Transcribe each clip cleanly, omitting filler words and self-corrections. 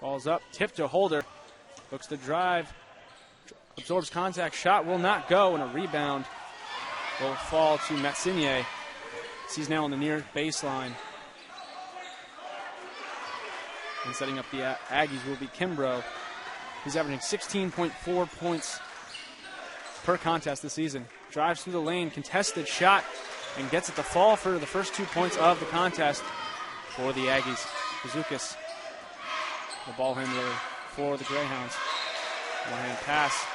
Ball's up, tip to Holder. Looks to drive, absorbs contact, shot will not go, and a rebound will fall to Metzinye. He's now on the near baseline. And setting up the Aggies will be Kimbrough. He's averaging 16.4 points per contest this season. Drives through the lane, contested shot, and gets it to fall for the first 2 points of the contest for the Aggies. Bazookas, the ball handler for the Greyhounds. One-hand pass.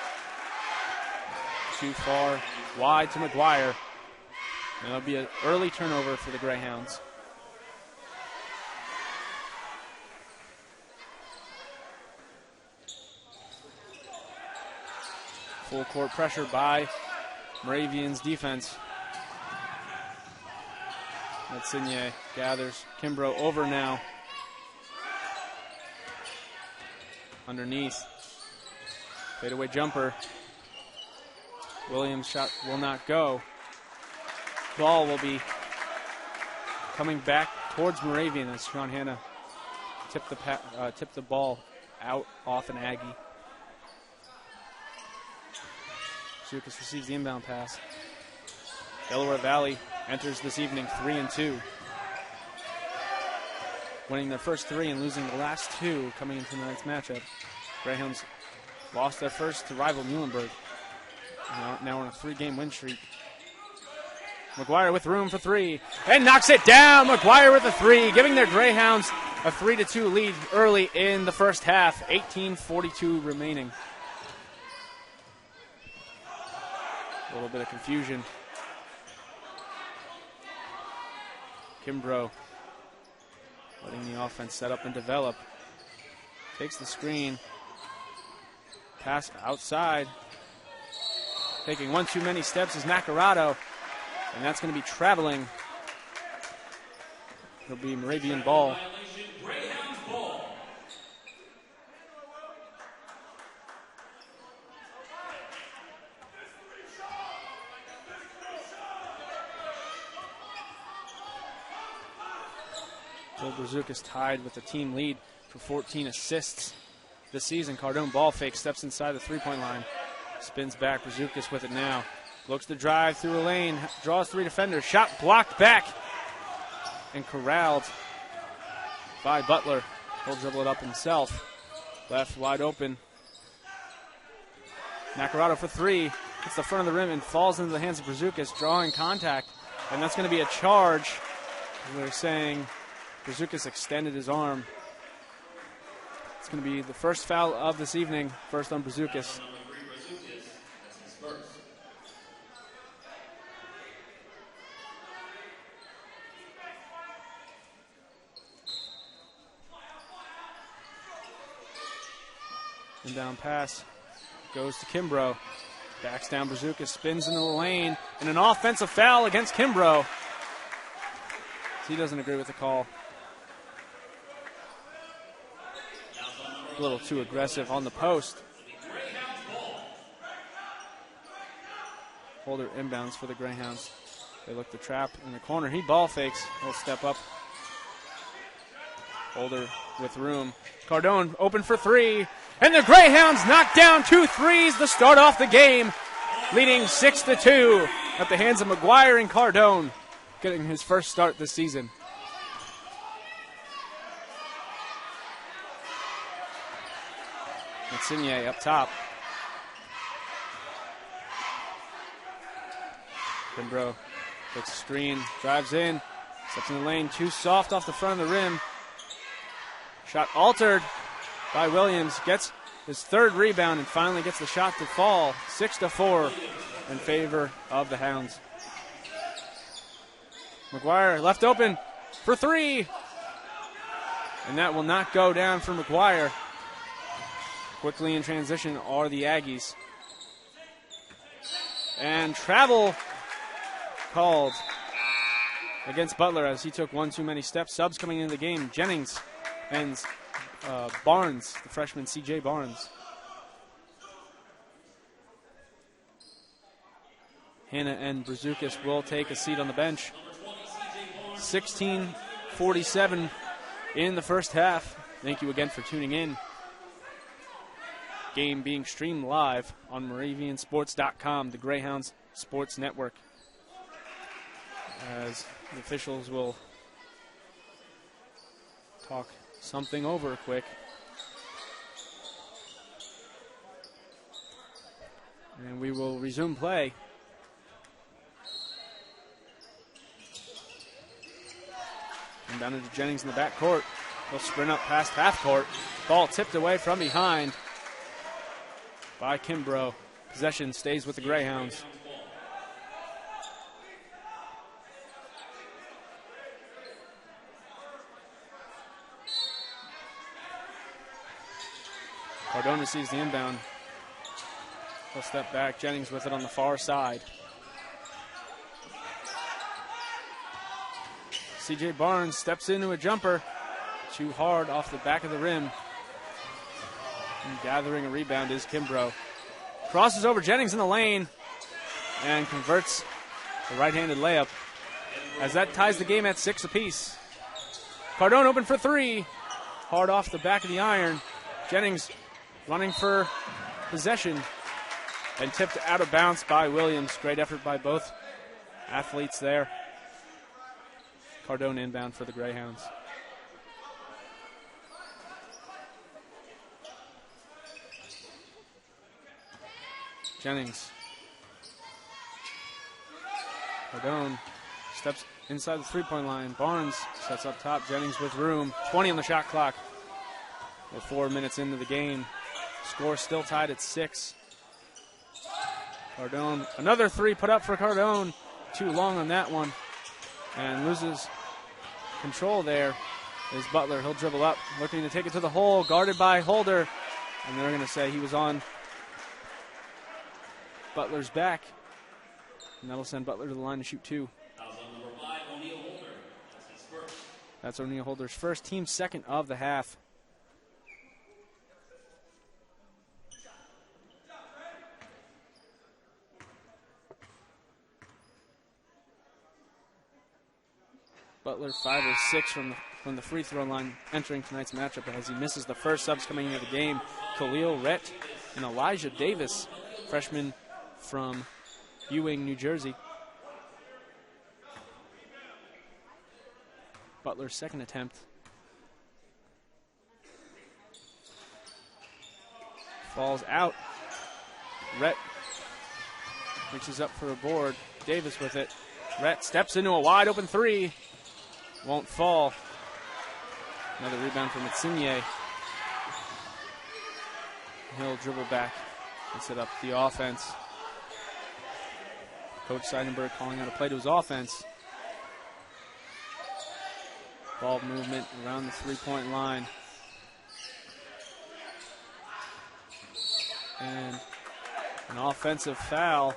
Too far, wide to McGuire. And it'll be an early turnover for the Greyhounds. Full court pressure by Moravian's defense. Metzinye gathers. Kimbrough over now. Underneath. Fadeaway jumper. Williams' shot will not go. Ball will be coming back towards Moravian as Sean Hanna tipped the ball out off an Aggie. Zukas receives the inbound pass. Delaware Valley enters this evening 3-2. Winning their first 3 and losing the last 2 coming into tonight's matchup. Greyhounds lost their first to rival Muhlenberg. Now on a 3-game win streak. McGuire with room for 3 and knocks it down. McGuire with a 3, giving their Greyhounds a 3-2 lead early in the first half. 18:42 remaining. A little bit of confusion. Kimbrough letting the offense set up and develop. Takes the screen. Pass outside. Taking one too many steps is Nacarado. And that's going to be traveling. It'll be Moravian ball. Bill Brazucas tied with the team lead for 14 assists this season. Cardone ball fake, steps inside the three-point line. Spins back, Brazucas with it now. Looks to drive through a lane, draws 3 defenders. Shot blocked back and corralled by Butler. He'll dribble it up himself. Left wide open. Nacarado for 3. Hits the front of the rim and falls into the hands of Brazucas, drawing contact. And that's going to be a charge. They're saying Brazucas extended his arm. It's going to be the first foul of this evening, first on Brazucas. Inbound pass goes to Kimbrough. Backs down Brazucas, spins into the lane, and an offensive foul against Kimbrough. He doesn't agree with the call. A little too aggressive on the post. Holder inbounds for the Greyhounds. They look to trap in the corner. He ball fakes. He'll step up. Holder with room. Cardone open for 3. And the Greyhounds knock down 2 threes to start off the game, leading 6-2 at the hands of McGuire and Cardone, getting his first start this season. Metzinye up top. Kimbrough takes a screen, drives in, steps in the lane, too soft off the front of the rim. Shot altered by Williams, gets his 3rd rebound and finally gets the shot to fall. 6-4 in favor of the Hounds. McGuire left open for 3. And that will not go down for McGuire. Quickly in transition are the Aggies. And travel called against Butler as he took one too many steps. Subs coming into the game. Jennings and Barnes, the freshman C.J. Barnes. Hanna and Brazucas will take a seat on the bench. 16:47 in the first half. Thank you again for tuning in. Game being streamed live on MoravianSports.com, the Greyhounds Sports Network. As the officials will talk something over quick. And we will resume play. And down into Jennings in the back court. He'll sprint up past half court. Ball tipped away from behind by Kimbrough. Possession stays with the Greyhounds. Cardone receives the inbound. He'll step back. Jennings with it on the far side. C.J. Barnes steps into a jumper. Too hard off the back of the rim. And gathering a rebound is Kimbrough. Crosses over Jennings in the lane and converts the right-handed layup as that ties the game at 6 apiece. Cardone open for three. Hard off the back of the iron. Jennings running for possession and tipped out of bounds by Williams. Great effort by both athletes there. Cardone inbound for the Greyhounds. Jennings. Cardone steps inside the three-point line. Barnes sets up top. Jennings with room. 20 on the shot clock. We're 4 minutes into the game. Score still tied at 6. Cardone, another three put up for Cardone. Too long on that one. And loses control there is Butler. He'll dribble up, looking to take it to the hole, guarded by Holder. And they're going to say he was on Butler's back. And that'll send Butler to the line to shoot two. That's O'Neal Holder's first, team second of the half. Butler 5 or 6 from the free throw line entering tonight's matchup as he misses the first subs coming into the game. Khalil Rhett and Elijah Davis, freshman from Ewing, New Jersey. Butler's second attempt. Falls out. Rhett reaches up for a board. Davis with it. Rhett steps into a wide open three. Won't fall. Another rebound from Insigne. He'll dribble back and set up the offense. Coach Seidenberg calling out a play to his offense. Ball movement around the three-point line. And an offensive foul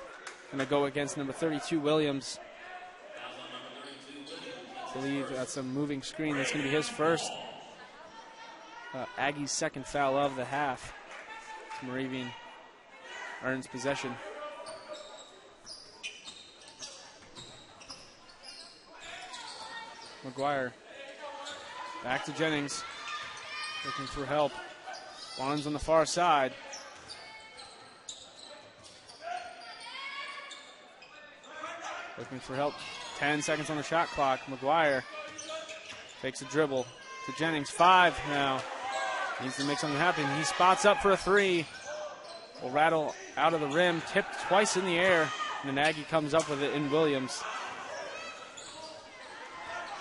going to go against number 32, Williams. I believe that's a moving screen. That's going to be his first. Aggie's second foul of the half. Moravian earns possession. McGuire back to Jennings, looking for help. Barnes on the far side. Looking for help. 10 seconds on the shot clock. McGuire takes a dribble to Jennings. 5 now. Needs to make something happen. He spots up for a three. Will rattle out of the rim. Tipped twice in the air. And then Aggie comes up with it in Williams.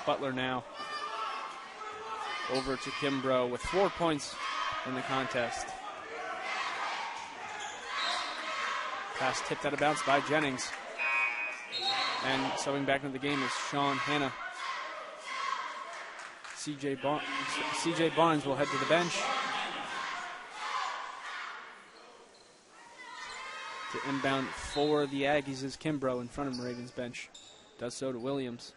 Butler now over to Kimbrough with 4 points in the contest. Pass tipped out of bounds by Jennings. And subbing back into the game is Sean Hanna. C.J. Barnes will head to the bench to inbound for the Aggies is Kimbrough in front of Moravian's bench. Does so to Williams.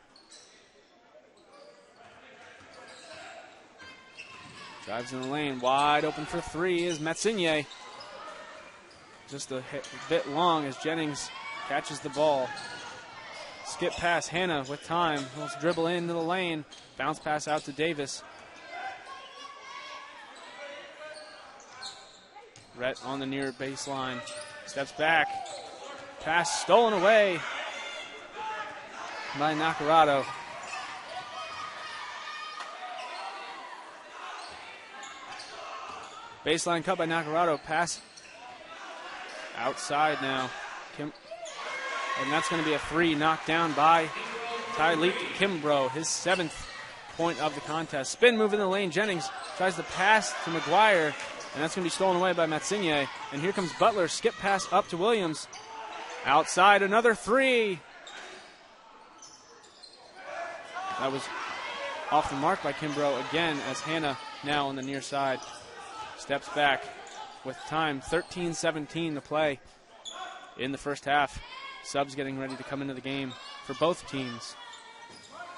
Drives in the lane. Wide open for three is Metzinye. Just a bit long as Jennings catches the ball. Skip pass, Hanna with time. He'll dribble into the lane. Bounce pass out to Davis. Rhett on the near baseline. Steps back. Pass stolen away by Nacarado. Baseline cut by Nacarado. Pass outside now. And that's going to be a three knocked down by Tyleek Kimbrough, his 7th point of the contest. Spin move in the lane. Jennings tries to pass to McGuire, and that's going to be stolen away by Matsigny. And here comes Butler. Skip pass up to Williams. Outside, another three. That was off the mark by Kimbrough again, as Hannah now on the near side steps back with time. 13-17 to play in the first half. Subs getting ready to come into the game for both teams.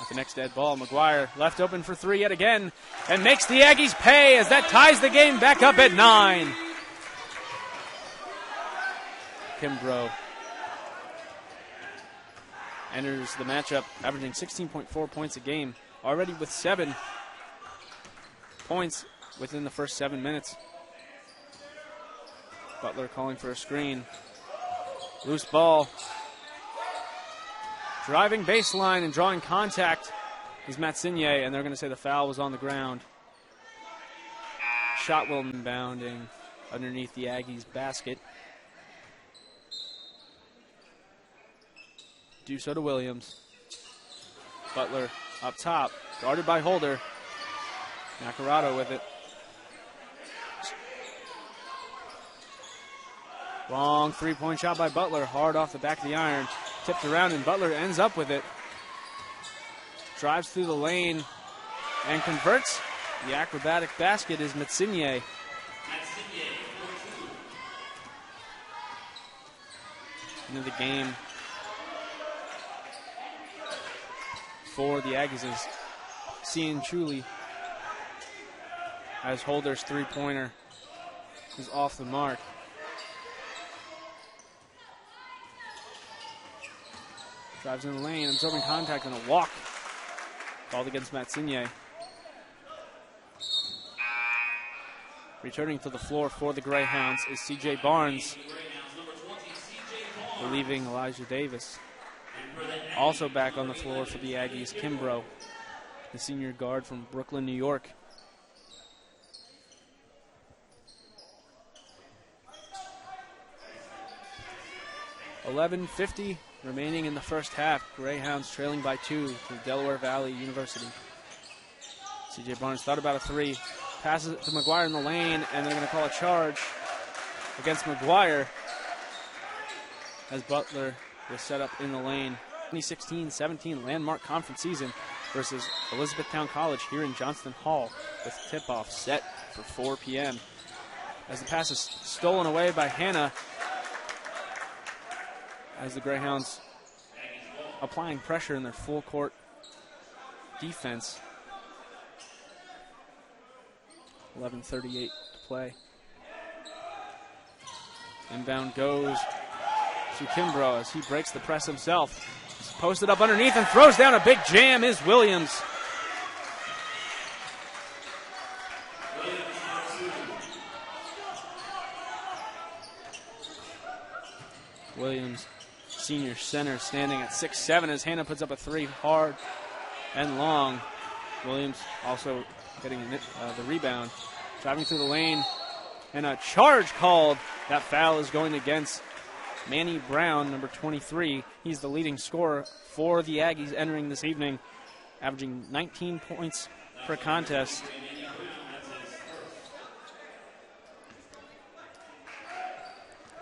At the next dead ball, McGuire left open for three yet again and makes the Aggies pay as that ties the game back up at 9. Kimbrough enters the matchup averaging 16.4 points a game, already with 7 points within the first 7 minutes. Butler calling for a screen. Loose ball. Driving baseline and drawing contact is Matsigny, and they're going to say the foul was on the ground. Shot will be bounding underneath the Aggies' basket. Do so to Williams. Butler up top, guarded by Holder. Nacarado with it. Long three-point shot by Butler, hard off the back of the iron. Tipped around, and Butler ends up with it. Drives through the lane and converts. The acrobatic basket is Matsigny. Into the game for the Aggies is Cian Chuli, as Holder's three-pointer is off the mark. Drives in the lane, absorbing contact, and a walk called against Matsigny. Returning to the floor for the Greyhounds is C.J. Barnes, relieving Elijah Davis. Also back on the floor for the Aggies, Kimbrough, the senior guard from Brooklyn, New York. $11:50 remaining in the first half. Greyhounds trailing by 2 to Delaware Valley University. C.J. Barnes thought about a three. Passes it to McGuire in the lane, and they're going to call a charge against McGuire as Butler was set up in the lane. 2016-17 landmark conference season versus Elizabethtown College here in Johnston Hall, with tip-off set for 4 p.m. As the pass is stolen away by Hannah, as the Greyhounds applying pressure in their full court defense. 11:38 to play. Inbound goes to Kimbrough as he breaks the press himself. He's posted up underneath and throws down a big jam is Williams. Williams, senior center, standing at 6'7", as Hannah puts up a three hard and long. Williams also getting the rebound. Driving through the lane, and a charge called. That foul is going against Manny Brown, number 23. He's the leading scorer for the Aggies entering this evening, averaging 19 points per contest.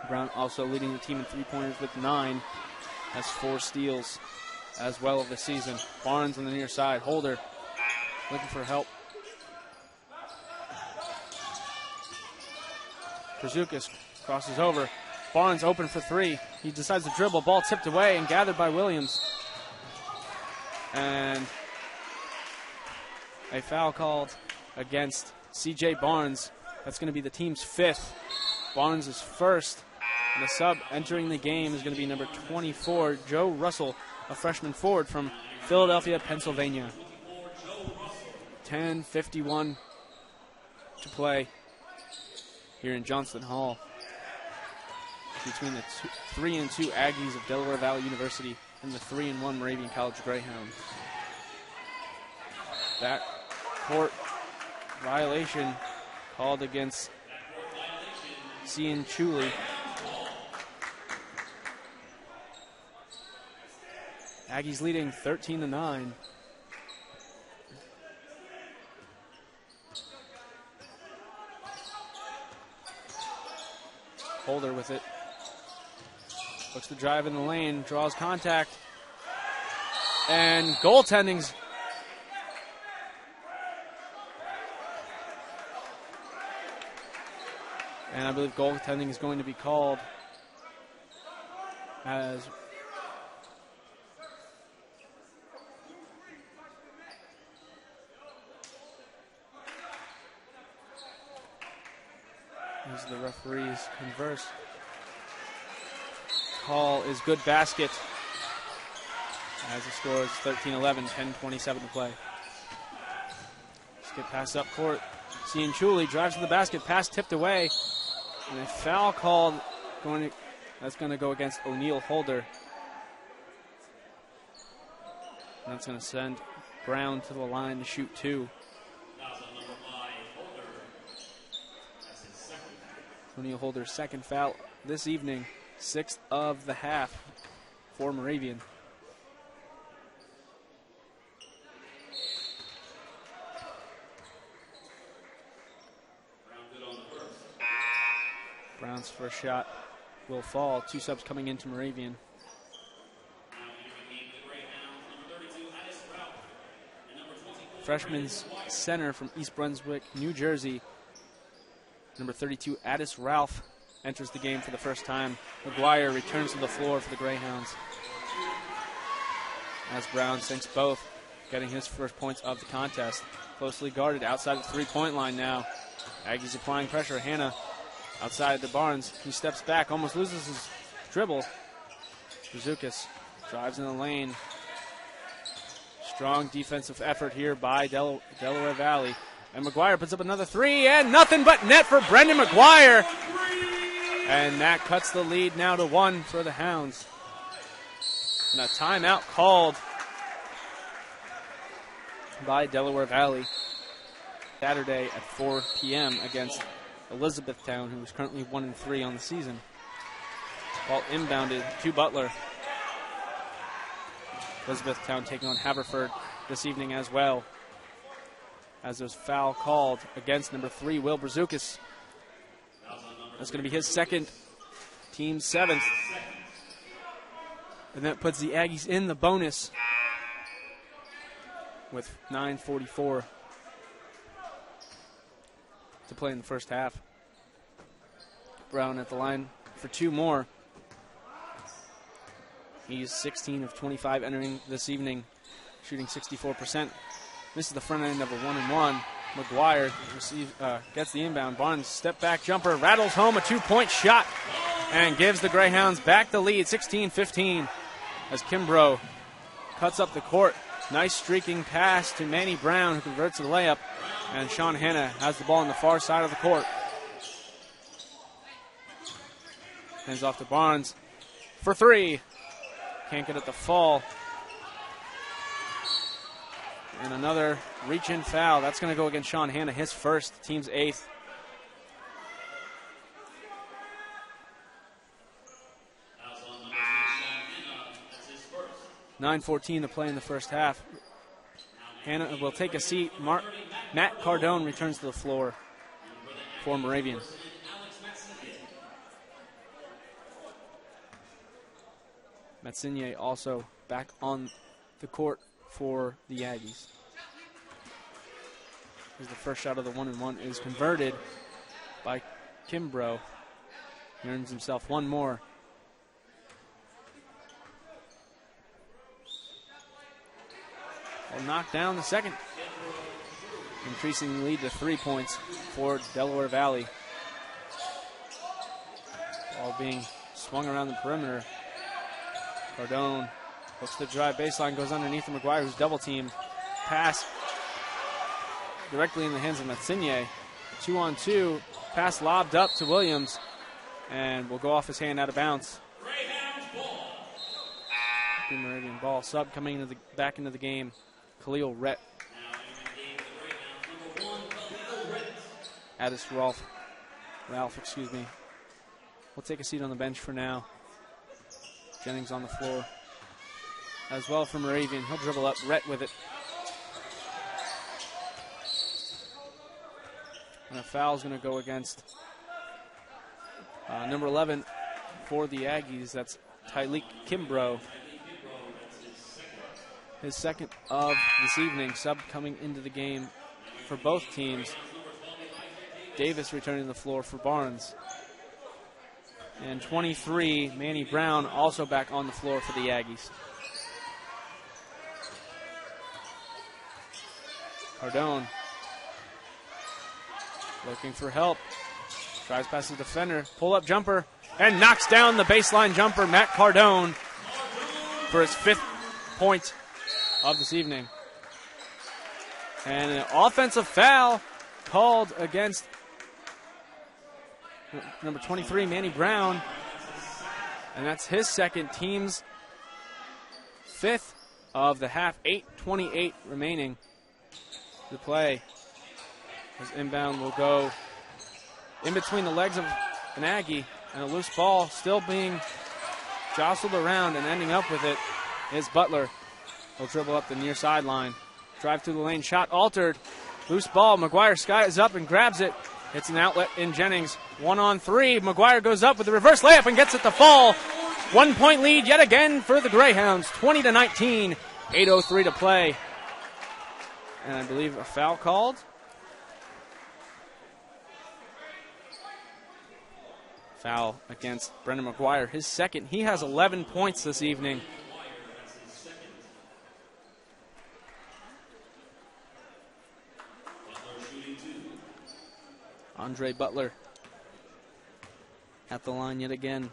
Brown also leading the team in three-pointers with 9, has 4 steals as well of the season. Barnes on the near side. Holder looking for help. Krasukas crosses over. Barnes open for 3. He decides to dribble. Ball tipped away and gathered by Williams. And a foul called against C.J. Barnes. That's going to be the team's 5th. Barnes is first. And the sub entering the game is going to be number 24, Joe Russell, a freshman forward from Philadelphia, Pennsylvania. 10:51 to play here in Johnston Hall between the 3-2 Aggies of Delaware Valley University and the 3-1 Moravian College Greyhounds. That court violation called against Cian Chuli. Aggies leading 13-9. Holder with it. Looks to drive in the lane, draws contact. And goaltending's and I believe goaltending is going to be called as the referees converse. Call is good basket as the score is 13-11, 10:27 to play. Skip pass up court. Cian Chuli drives to the basket, pass tipped away, and a foul called that's going to go against O'Neal Holder. And that's going to send Brown to the line to shoot two. O'Neal Holder's second foul this evening, 6th of the half for Moravian. Brown's first shot will fall. 2 subs coming into Moravian. Freshman's center from East Brunswick, New Jersey. Number 32, Addis Ralph, enters the game for the first time. McGuire returns to the floor for the Greyhounds. As Brown sinks both, getting his first points of the contest. Closely guarded outside the three-point line now. Aggies applying pressure. Hannah outside the Barnes. He steps back, almost loses his dribble. Brazukas drives in the lane. Strong defensive effort here by Delaware Valley. And McGuire puts up another three, and nothing but net for Brendan McGuire. And that cuts the lead now to 1 for the Hounds. And a timeout called by Delaware Valley Saturday at 4 p.m. against Elizabethtown, who is currently 1-3 on the season. Ball inbounded to Butler. Elizabethtown taking on Haverford this evening as well. As there's foul called against number 3, Will Brazukas. That's going to be his second, team 7th. And that puts the Aggies in the bonus with 9:44 to play in the first half. Brown at the line for 2 more. He's 16 of 25 entering this evening, shooting 64%. This is the front end of a 1-and-1. McGuire gets the inbound. Barnes step back jumper, rattles home a 2-point shot and gives the Greyhounds back the lead, 16-15, as Kimbrough cuts up the court. Nice streaking pass to Manny Brown, who converts the layup, and Sean Hanna has the ball on the far side of the court. Hands off to Barnes for 3. Can't get it to fall. And another reach-in foul. That's going to go against Sean Hanna, his first, team's 8th. $9:14 to play in the first half. Hanna will take a seat. Matt Cardone returns to the floor for Moravian. Matsigny also back on the court for the Aggies. As the first shot of the 1-and-1 is converted by Kimbrough. He earns himself 1 more. Will knock down the second, increasing the lead to 3 points for Delaware Valley. Ball being swung around the perimeter. Cardone looks to drive baseline, goes underneath McGuire, who's double teamed. Pass directly in the hands of Matsigny. 2-on-2. Pass lobbed up to Williams, and will go off his hand out of bounds. Moravian ball. Sub coming back into the game. Khalil Rhett. Addis Ralph, excuse me. Will take a seat on the bench for now. Jennings on the floor. As well for Moravian. He'll dribble up. Rhett with it. And a foul is going to go against number 11 for the Aggies. That's Tyleek Kimbrough. His second of this evening. Sub coming into the game for both teams. Davis returning to the floor for Barnes. And 23, Manny Brown, also back on the floor for the Aggies. Cardone looking for help. Tries past the defender. Pull-up jumper. And knocks down the baseline jumper, Matt Cardone, for his 5th point of this evening. And an offensive foul called against number 23, Manny Brown. And that's his second, team's 5th of the half. 8:28 remaining to play. His inbound will go in between the legs of an Aggie, and a loose ball still being jostled around, and ending up with it is Butler. He'll dribble up the near sideline. Drive through the lane, shot altered. Loose ball, McGuire skies up and grabs it. It's an outlet in Jennings. 1-on-3. McGuire goes up with the reverse layup and gets it to fall. 1 point lead yet again for the Greyhounds. 20-19. 8:03 to play. And I believe a foul called. Foul against Brendan McGuire. His second. He has 11 points this evening. Andre Butler at the line yet again.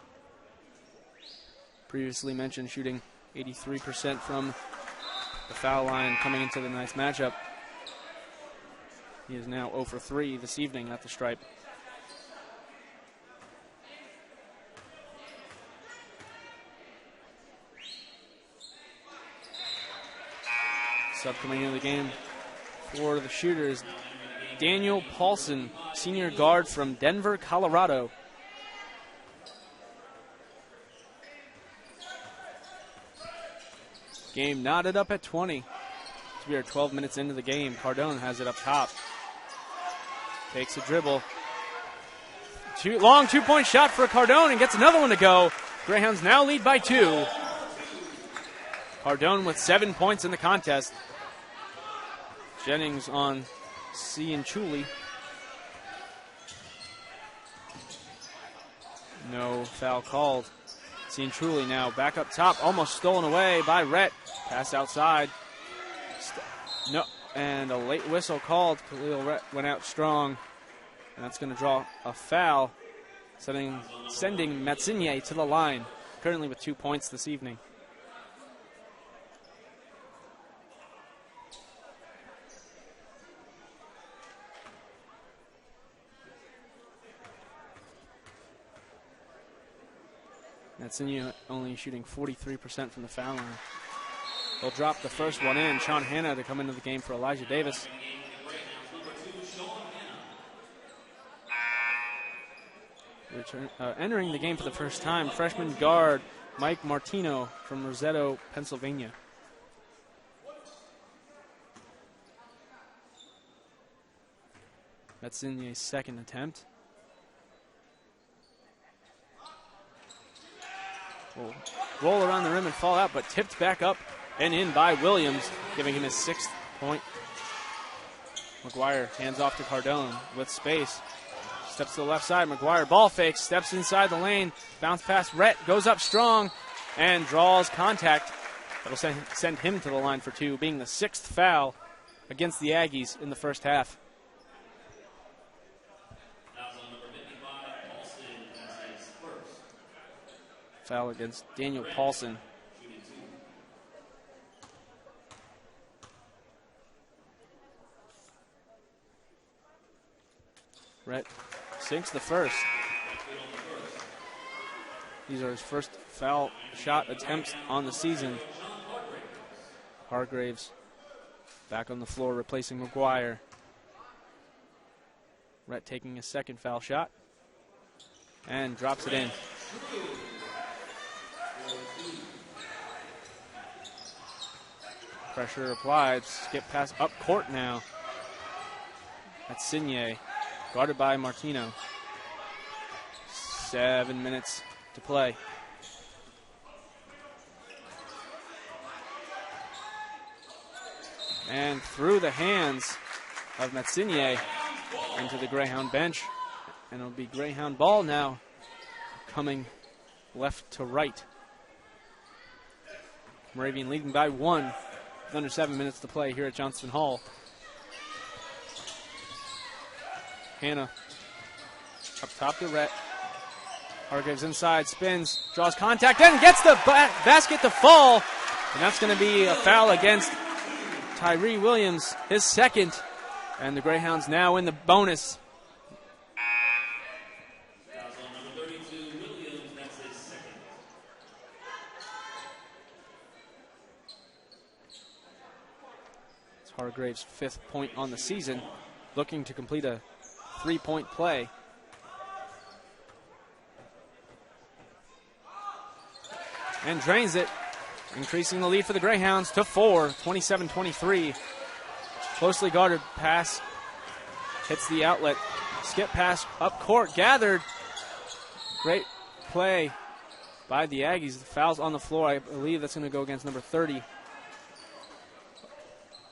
Previously mentioned, shooting 83% from the foul line coming into the nice matchup. He is now 0 for 3 this evening at the stripe. Sub coming into the game for the shooters, Daniel Paulson, senior guard from Denver, Colorado. Game knotted up at 20. We are 12 minutes into the game. Cardone has it up top. Takes a dribble. Long two-point shot for Cardone and gets another one to go. Greyhounds now lead by 2. Cardone with 7 points in the contest. Jennings on Cianciulli. No foul called. Cianciulli now back up top, almost stolen away by Rhett. Pass outside. No, and a late whistle called. Khalil Rhett went out strong, and that's going to draw a foul, sending Matsigny to the line, currently with 2 points this evening. Matsigny only shooting 43% from the foul line. They'll drop the first one in. Sean Hanna to come into the game for Elijah Davis. Entering the game for the first time, freshman guard Mike Martino from Roseto, Pennsylvania. Matsigny's second attempt. Will roll around the rim and fall out, but tipped back up and in by Williams, giving him his 6th point. McGuire hands off to Cardone with space. Steps to the left side. McGuire ball fakes, steps inside the lane. Bounce pass. Rhett goes up strong and draws contact. That'll send him to the line for 2, being the 6th foul against the Aggies in the first half. Foul against Daniel Paulson. Rhett sinks the first. These are his first foul shot attempts on the season. Hargraves back on the floor replacing McGuire. Rhett taking a second foul shot and drops it in. Pressure applied. Skip pass up court now. That's Signier, guarded by Martino. 7 minutes to play. And through the hands of Metsignier into the Greyhound bench. And it'll be Greyhound ball now, coming left to right. Moravian leading by 1. With under 7 minutes to play here at Johnston Hall. Hannah up top to Rhett. Hargraves inside, spins, draws contact, and gets the basket to fall. And that's going to be a foul against Tyree Williams, his second. And the Greyhounds now in the bonus. It's Hargraves' 5th point on the season, looking to complete a 3-point play. And drains it, increasing the lead for the Greyhounds to 4, 27-23. Closely guarded pass, hits the outlet. Skip pass up court, gathered. Great play by the Aggies. The foul's on the floor. I believe that's going to go against number 30.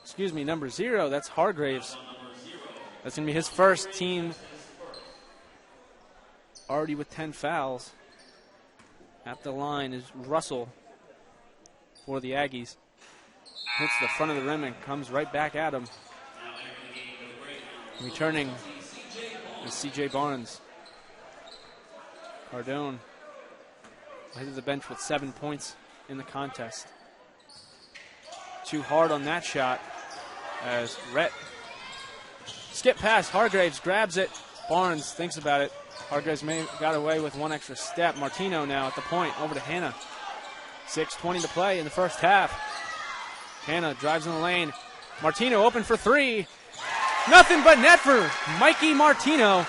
Excuse me, number 0. That's Hargraves. That's going to be his first, team already with 10 fouls. At the line is Russell for the Aggies. Hits the front of the rim and comes right back at him. Returning is C.J. Barnes. Cardone headed to the bench with 7 points in the contest. Too hard on that shot as Rhett. Skip pass, Hargraves grabs it. Barnes thinks about it. Hargraves may have got away with one extra step. Martino now at the point, over to Hannah. 6:20 to play in the first half. Hannah drives in the lane. Martino open for 3. Nothing but net for Mikey Martino.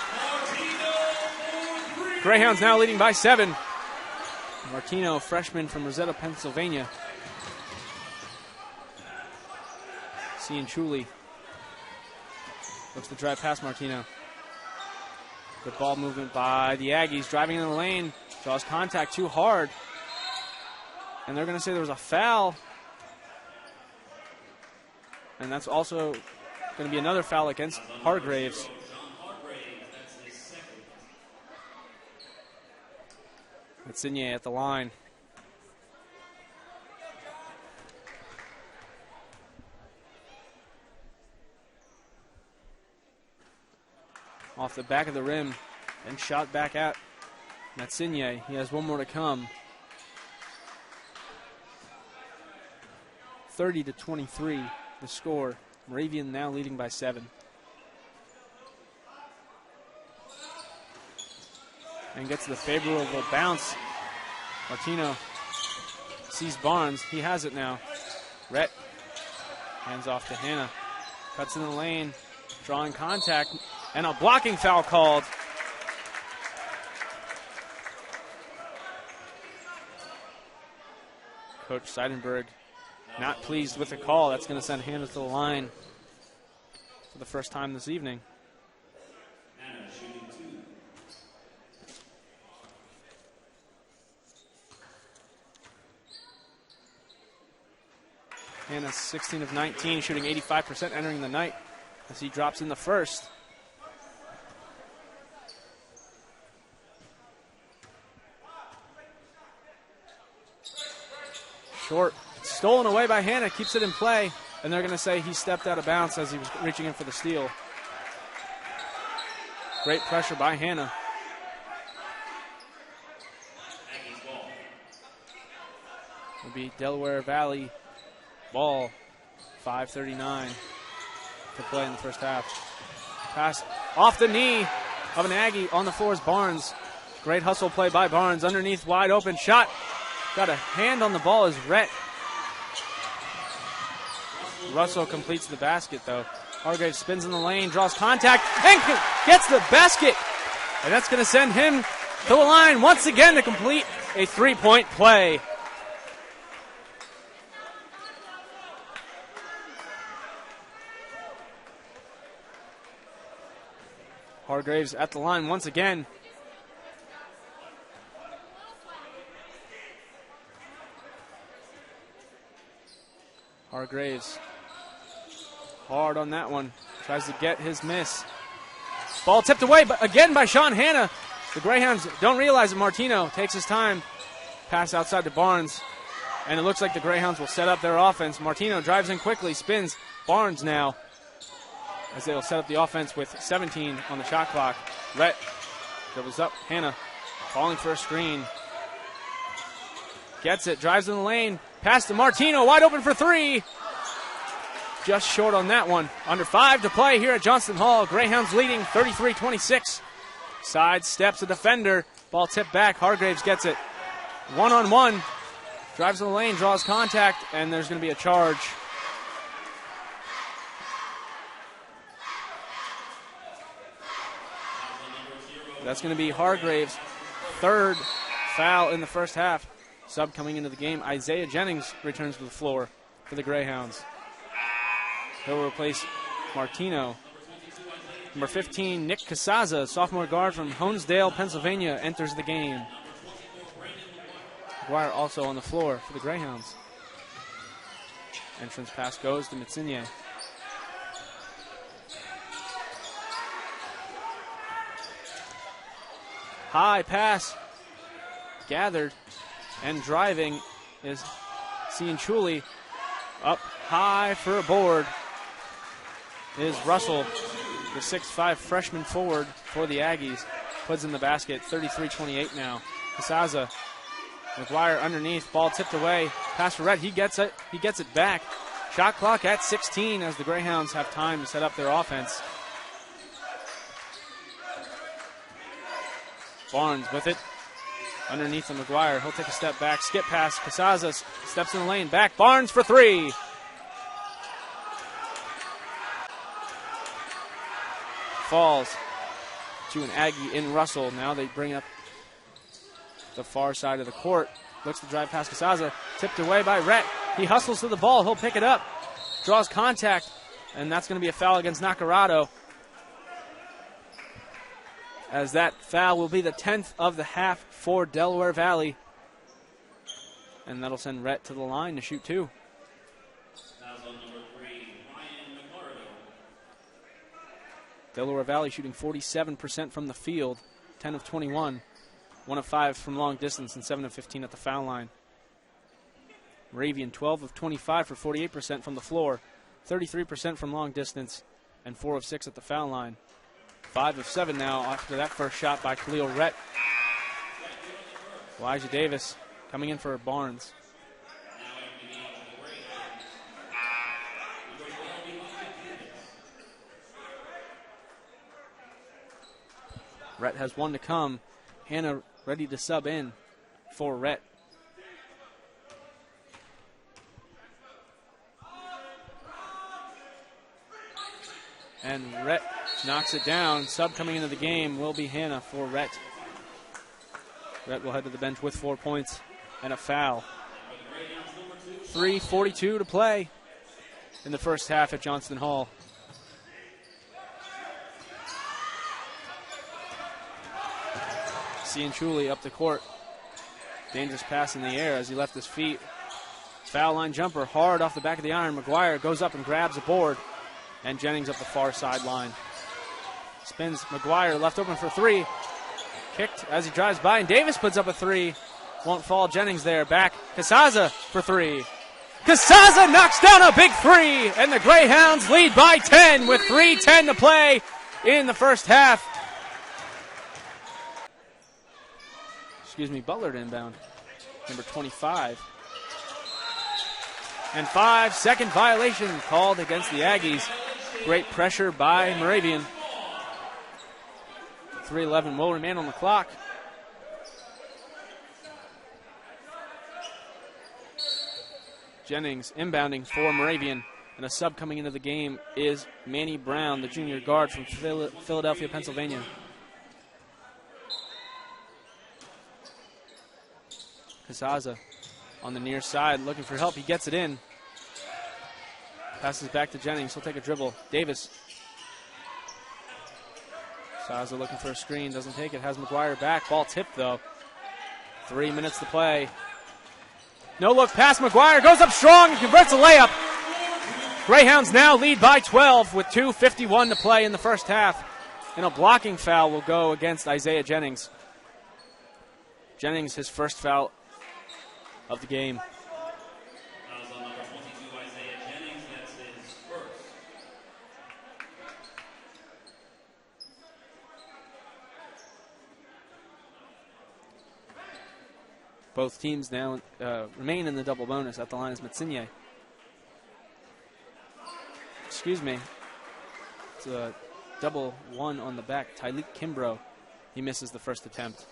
Greyhounds now leading by 7. Martino, freshman from Rosetta, Pennsylvania. Cianciulli looks to drive past Martino. Good ball movement by the Aggies, driving in the lane, draws contact too hard. And they're going to say there was a foul. And that's also going to be another foul against Hargraves. That's Signier at the line. Off the back of the rim and shot back at Metsignier. He has one more to come. 30-23 the score. Moravian now leading by 7. And gets the favorable bounce. Martino sees Barnes. He has it now. Rhett hands off to Hannah. Cuts in the lane. Drawing contact. And a blocking foul called. Coach Seidenberg not pleased with the call. That's going to send Hannah to the line for the first time this evening. Hannah 16 of 19, shooting 85% entering the night as he drops in the first. Short, stolen away by Hannah, keeps it in play, and they're going to say he stepped out of bounds as he was reaching in for the steal. Great pressure by Hannah. It'll be Delaware Valley ball, 5:39 to play in the first half. Pass off the knee of an Aggie on the floor is Barnes. Great hustle play by Barnes. Underneath, wide open shot. Got a hand on the ball is Rhett. Russell completes the basket, though. Hargraves spins in the lane, draws contact, and gets the basket. And that's going to send him to the line once again to complete a three-point play. Hargraves at the line once again. Hargraves hard on that one. Tries to get his miss. Ball tipped away, but again by Sean Hanna. The Greyhounds don't realize it. Martino takes his time. Pass outside to Barnes. And it looks like the Greyhounds will set up their offense. Martino drives in quickly, spins. Barnes now, as they will set up the offense with 17 on the shot clock. Rhett dribbles up. Hanna falling for a screen. Gets it, drives in the lane. Pass to Martino, wide open for three. Just short on that one. Under 5 to play here at Johnston Hall. Greyhounds leading 33-26. Side steps a defender. Ball tipped back. Hargraves gets it. One-on-one. Drives in the lane, draws contact, and there's going to be a charge. That's going to be Hargraves' third foul in the first half. Sub coming into the game, Isaiah Jennings returns to the floor for the Greyhounds. He'll replace Martino. Number 15, Nick Casaza, sophomore guard from Honesdale, Pennsylvania, enters the game. McGuire also on the floor for the Greyhounds. Entrance pass goes to Mitsignier. High pass gathered and driving is Cianciulli. Up high for a board is Russell, the 6'5 freshman forward for the Aggies. Puts in the basket, 33-28 now. Casaza, McGuire underneath, ball tipped away. Pass for Rhett, he gets it back. Shot clock at 16 as the Greyhounds have time to set up their offense. Barnes with it. Underneath the McGuire. He'll take a step back. Skip pass. Casaza steps in the lane. Back. Barnes for three. Falls to an Aggie in Russell. Now they bring up the far side of the court. Looks to drive past Casaza. Tipped away by Rhett. He hustles to the ball. He'll pick it up. Draws contact. And that's going to be a foul against Nacarado, as that foul will be the 10th of the half for Delaware Valley. And that'll send Rhett to the line to shoot two. Delaware Valley shooting 47% from the field, 10 of 21, 1 of 5 from long distance, and 7 of 15 at the foul line. Moravian 12 of 25 for 48% from the floor, 33% from long distance, and 4 of 6 at the foul line. 5 of 7 now after that first shot by Khalil Rhett. Elijah Davis coming in for Barnes. Rhett has one to come. Hanna ready to sub in for Rhett. And Rhett knocks it down. Sub coming into the game will be Hanna for Rhett. Rhett will head to the bench with 4 points and a foul. 3:42 to play in the first half at Johnston Hall. Cianciulli up the court. Dangerous pass in the air as he left his feet. Foul line jumper hard off the back of the iron. McGuire goes up and grabs a board. And Jennings up the far sideline. Spins McGuire left open for three. Kicked as he drives by, and Davis puts up a three. Won't fall. Jennings there. Back. Casaza for three. Casaza knocks down a big three, and the Greyhounds lead by 10 with 3:10 to play in the first half. Butler to inbound. Number 25. And 5-second violation called against the Aggies. Great pressure by Moravian. 3:11 will remain on the clock. Jennings inbounding for Moravian. And a sub coming into the game is Manny Brown, the junior guard from Philadelphia, Pennsylvania. Casaza on the near side looking for help. He gets it in. Passes back to Jennings. He'll take a dribble. Davis. Casaza looking for a screen. Doesn't take it. Has McGuire back. Ball tipped, though. 3 minutes to play. No look pass. McGuire goes up strong and converts a layup. Greyhounds now lead by 12 with 2:51 to play in the first half. And a blocking foul will go against Isaiah Jennings. Jennings, his first foul of the game. Both teams now remain in the double bonus. At the line is Metzinye. Excuse me. It's a double one on the back. Tyleek Kimbrough. He misses the first attempt.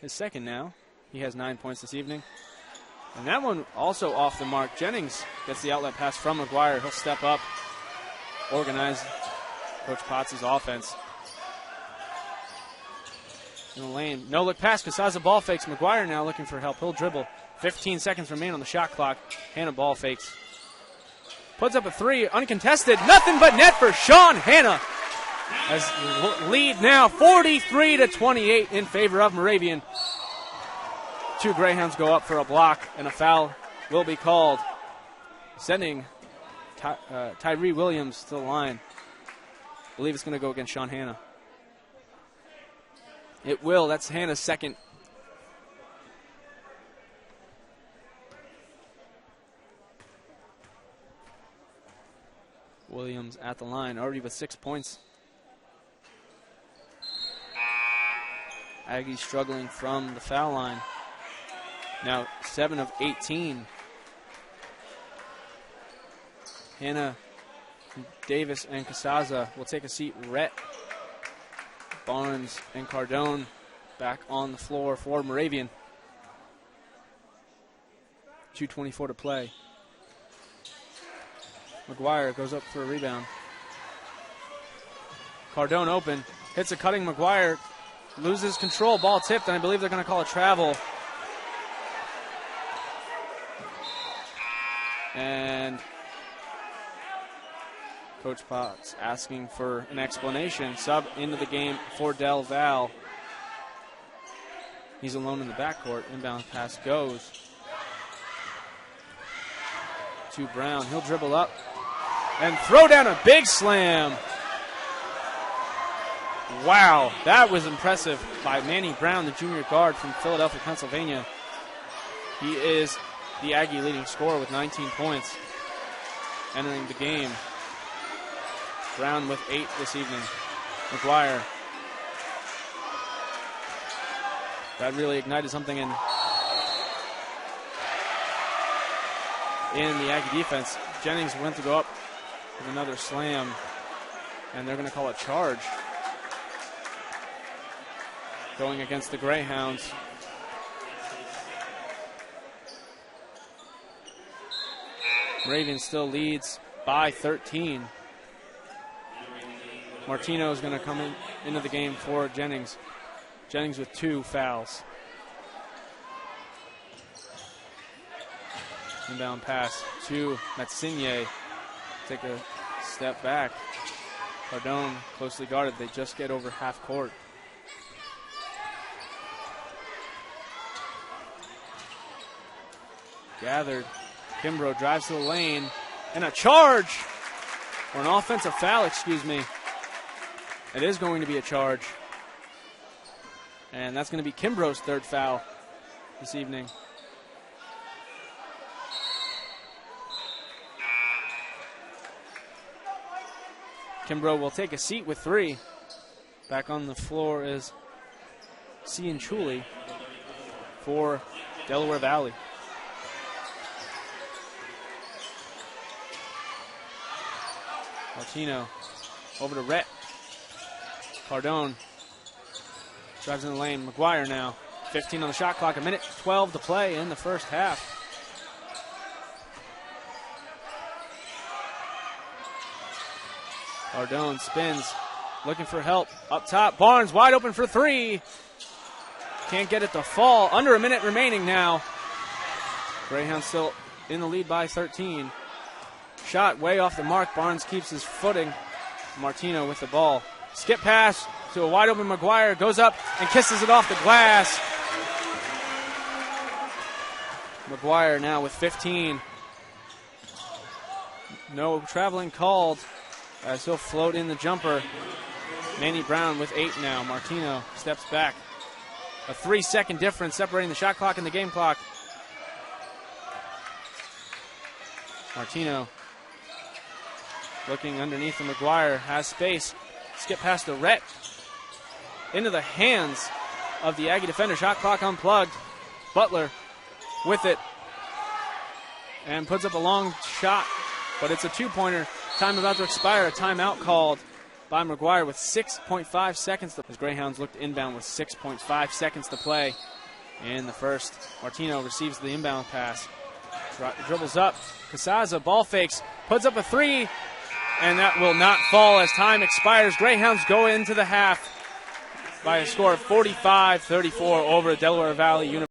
His second now. He has 9 points this evening. And that one also off the mark. Jennings gets the outlet pass from McGuire. He'll step up, organize Coach Potts' offense. In the lane. No look pass. Casaza ball fakes. McGuire now looking for help. He'll dribble. 15 seconds remain on the shot clock. Hanna ball fakes. Puts up a three. Uncontested. Nothing but net for Sean Hanna. As lead now 43-28 in favor of Moravian. Two Greyhounds go up for a block, and a foul will be called, sending Tyree Williams to the line. I believe it's going to go against Sean Hanna. It will. That's Hanna's second. Williams at the line, already with 6 points. Aggies struggling from the foul line. Now 7 of 18. Hanna, Davis, and Casaza will take a seat. Rhett, Barnes, and Cardone back on the floor for Moravian. 2:24 to play. McGuire goes up for a rebound. Cardone open, hits a cutting McGuire, loses control, ball tipped, and I believe they're going to call a travel. And Coach Potts asking for an explanation. Sub into the game for Del Val. He's alone in the backcourt. Inbound pass goes to Brown. He'll dribble up and throw down a big slam. Wow, that was impressive by Manny Brown, the junior guard from Philadelphia, Pennsylvania. He is the Aggie leading scorer with 19 points entering the game. Brown with 8 this evening. McGuire. That really ignited something in the Aggie defense. Jennings went to go up with another slam, and they're going to call a charge going against the Greyhounds. Moravian still leads by 13. Martino is going to come into the game for Jennings. Jennings with 2 fouls. Inbound pass to Metzinye. Take a step back. Cardone closely guarded. They just get over half court. Gathered. Kimbrough drives to the lane. And a charge. Or an offensive foul, excuse me. It is going to be a charge. And that's going to be Kimbrough's 3rd foul this evening. Kimbrough will take a seat with 3. Back on the floor is Cian Chuli for Delaware Valley. Martino over to Rhett. Cardone drives in the lane. McGuire now. 15 on the shot clock. 1:12 to play in the first half. Cardone spins. Looking for help. Up top. Barnes wide open for three. Can't get it to fall. Under a minute remaining now. Greyhounds still in the lead by 13. Shot way off the mark. Barnes keeps his footing. Martino with the ball. Skip pass to a wide open McGuire. Goes up and kisses it off the glass. McGuire now with 15. No traveling called as he'll float in the jumper. Manny Brown with 8 now. Martino steps back. A 3-second difference separating the shot clock and the game clock. Martino looking underneath the McGuire, has space. Skip past the Rhett. Into the hands of the Aggie defender. Shot clock unplugged. Butler with it. And puts up a long shot. But it's a two-pointer. Time about to expire. A timeout called by McGuire with 6.5 seconds. As Greyhounds looked inbound with 6.5 seconds to play in the first. Martino receives the inbound pass. Dribbles up. Casaza ball fakes. Puts up a three. And that will not fall as time expires. Greyhounds go into the half by a score of 45-34 over Delaware Valley University.